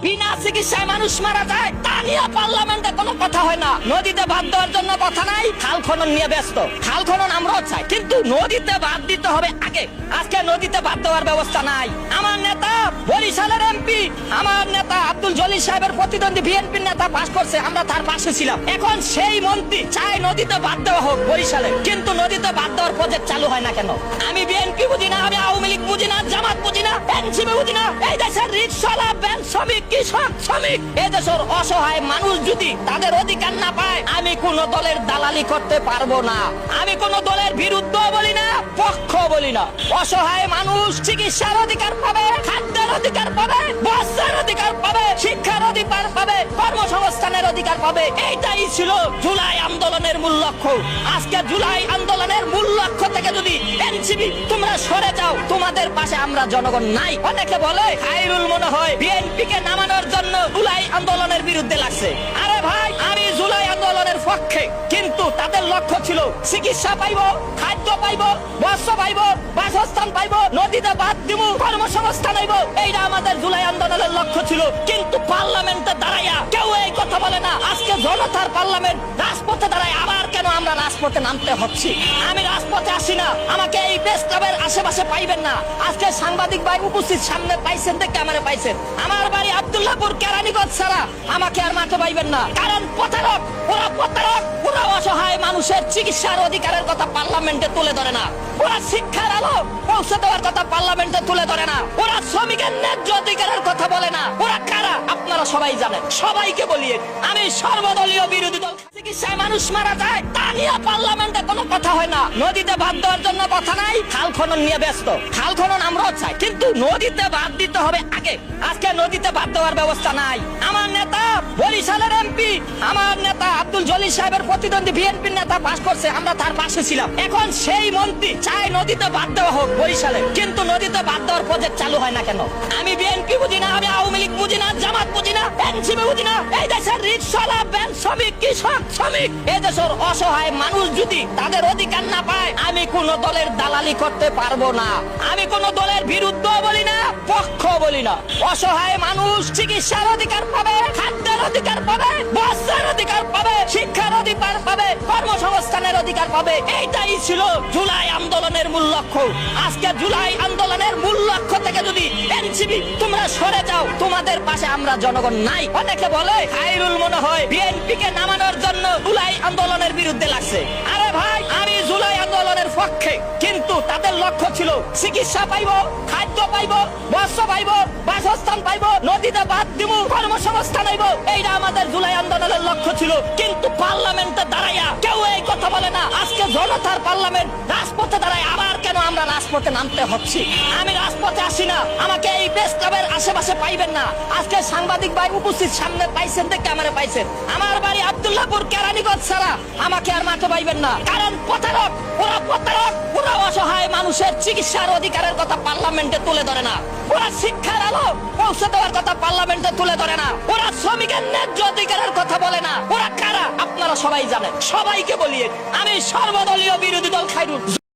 বিনা চিকিৎসায় মানুষ মারা যায়, তা নিয়ে পার্লামেন্টে কোনো কথা হয় না। নদীতে বাদ দেওয়ার জন্য কথা নাই, খাল খনন নিয়ে ব্যস্ত। খাল খনন আমরাও চাই, কিন্তু নদীতে বাদ দিতে হবে আগে। আজকে নদীতে বাদ দেওয়ার ব্যবস্থা নাই। আমার নেতা বরিশালের এমপি, আমার নেতা আব্দুল জলিল সাহেবের প্রতিদ্বন্দ্বী বিএনপির নেতা পাস করছে, আমরা তার পাশে ছিলাম। এখন সেই মন্ত্রী চায় নদীতে বাদ দেওয়া হোক বরিশালে, কিন্তু নদীতে বাদ দেওয়ার প্রজেক্ট চালু হয় না কেন? আমি বিএনপি বুঝি না, আমি আওয়ামী লীগ বুঝি না, জামাত বুঝি না, এনসিপি বুঝি না। এই দেশের রিকশাওয়ালা, ব্যাংক শ্রমিক, কৃষক শ্রমিক, এই দেশের অসহায় মানুষ যদি তাদের অধিকার না পায়, আমি কোন দলের দালালি করতে পারবো না। আমি কোন দলের বিরুদ্ধ বলি না, পক্ষ বলি না। অসহায় মানুষ চিকিৎসার অধিকার পাবে, খাদ্যের অধিকার পাবে, বস্ত্রের অধিকার পাবে, শিক্ষার অধিকার পাবে, কর্মসংস্থানের অধিকার পাবে। এইটাই ছিল জুলাই আন্দোলনের মূল লক্ষ্য। আজকে জুলাই আন্দোলনের মূল লক্ষ্য থেকে যদি এনসিপি তোমরা সরে যাও, তোমাদের পাশে আমরা জনগণ নাই। অনেকে বলে খায়রুল মনে হয় বিএনপি কে নামানোর জন্য জুলাই আন্দোলনের বিরুদ্ধে লাগছে। আরে ভাই, আমি জুলাই আন্দোলনের পক্ষে, কিন্তু তাদের লক্ষ্য ছিল চিকিৎসা পাইবো, খাদ্য পাইবো, বস্ত্র পাইবো, বাসস্থান পাইবো, নদীতে বাদ দিব, কর্মসংস্থান হইব। এইটা আমাদের জুলাই আন্দোলনের লক্ষ্য ছিল। কিন্তু পার্লামেন্টে দাঁড়াইয়া কেউ এই কথা বলে না। আজকে জনতার পার্লামেন্ট, রাজপথে দাঁড়ায় আবার কেন আমরা রাজপথে নামতে হচ্ছি? আমি রাজপথে আসি না, আমাকে এই প্রেস ক্লাবের আশেপাশে পাইবেন না। আজকে সাংবাদিক ভাই উপস্থিত সামনে পাইছেন, দেখে আমারে পাইছেন। আমার বাড়ি আব্দুল্লাহপুর কেরানীগঞ্জ ছাড়া আমাকে আর মাঠে পাইবেন না। কারণ প্রতারক, ওরা প্রতারক, ওরা অসহায় মানুষের চিকিৎসার অধিকারের কথা পার্লামেন্টে তুলে ধরে না। ওরা শিক্ষার আলো পৌঁছে দেওয়ার কথা পার্লামেন্টে তুলে ধরে না। ওরা শ্রমিকের ন্যায্য অধিকারের কথা বলে না। ওরা কারা আপনারা সবাই জানেন। সবাইকে বলিয়ে আমি সর্বদলীয় বিরোধী দল। চিকিৎসায় মানুষ মারা যায়, তা নিয়ে পার্লামেন্টে কোনো কথা হয় না। নদীতে বাদ দেওয়ার জন্য কথা নাই, খাল খনন নিয়ে ব্যস্ত। খাল খনন আমরাও চাই, কিন্তু নদীতে বাদ দিতে হবে আগে। আজকে নদীতে বাদ দেওয়ার ব্যবস্থা নাই। আমার নেতা বরিশালের এমপি, আমার নেতা আব্দুল জলিল সাহেবের প্রতিদ্বন্দ্বী বিএনপির নেতা পাস করছে, আমরা তার পাশে ছিলাম। এখন সেই মন্ত্রী চায় নদীতে বাদ দেওয়া হোক বরিশালে, কিন্তু নদীতে বাদ দেওয়ার প্রজেক্ট চালু হয় না কেন? আমি বিএনপি বুঝি না, আমি আওয়ামী লীগ বুঝি না, জামাত বুঝি না, এনসিপি বুঝি না। এই দেশের রিকশাওয়ালা, ব্যাংক শ্রমিক, কৃষক শ্রমিক, এই দেশের অসহায় মানুষ যদি তাদের অধিকার না পায়, আমি কোন দলের দালালি করতে পারবো না। আমি কোন দলের বিরুদ্ধ বলি না, পক্ষ বলি না। অসহায় মানুষ চিকিৎসার অধিকার পাবে, খাদ্যের অধিকার পাবে, বস্ত্রের অধিকার পাবে, শিক্ষার অধিকার পাবে, কর্মসংস্থানের অধিকার পাবে। এইটাই ছিল জুলাই আন্দোলনের মূল লক্ষ্য। আজকে জুলাই আন্দোলনের মূল লক্ষ্য থেকে যদি এনসিপি তোমরা সরে যাও, তোমাদের পাশে আমরা জনগণ নাই। অনেকে বলে খায়রুল মনে হয় বিএনপি কে নামানোর জন্য জুলাই আন্দোলনের বিরুদ্ধে লাগছে। আরে ভাই, আমি জুলাই আন্দোলনের পক্ষে, কিন্তু তাদের লক্ষ্য ছিল চিকিৎসা পাইবো, খাদ্য পাইবো, বস্ত্র পাইবো, বাসস্থান পাইবো, নদীতে বাদ দিব, কর্মসংস্থান হইব। এইটা আমাদের জুলাই আন্দোলনের লক্ষ্য ছিল। কিন্তু পার্লামেন্টে দাঁড়াইয়া কেউ এই কথা বলে না। আজকে জনতার পার্লামেন্ট, রাজপথে দাঁড়ায় আবার কেন আমরা রাজপথে নামতে হচ্ছি? আমি রাজপথে আসি না, আমাকে এই প্রেস ক্লাবের আশেপাশে পাইবেন না। আজকে সাংবাদিক ভাই উপস্থিত সামনে পাইছেন, দেখে আমারে পাইছেন। আমার বাড়ি আব্দুল্লাহপুর কেরানীগঞ্জ ছাড়া আমাকে আর মাঠে পাইবেন না। কারণ প্রতারক, ওরা প্রতারক, ওরা অসহায় মানুষের চিকিৎসার অধিকারের কথা পার্লামেন্টে তুলে ধরে না। ওরা শিক্ষার আলো পৌঁছে দেওয়ার কথা পার্লামেন্টে তুলে ধরে না। ওরা শ্রমিকের ন্যায্য অধিকারের কথা বলে না। ওরা কারা আপনারা সবাই জানেন। সবাইকে বলিয়ে আমি সর্বদলীয় বিরোধী দল খায়রুল।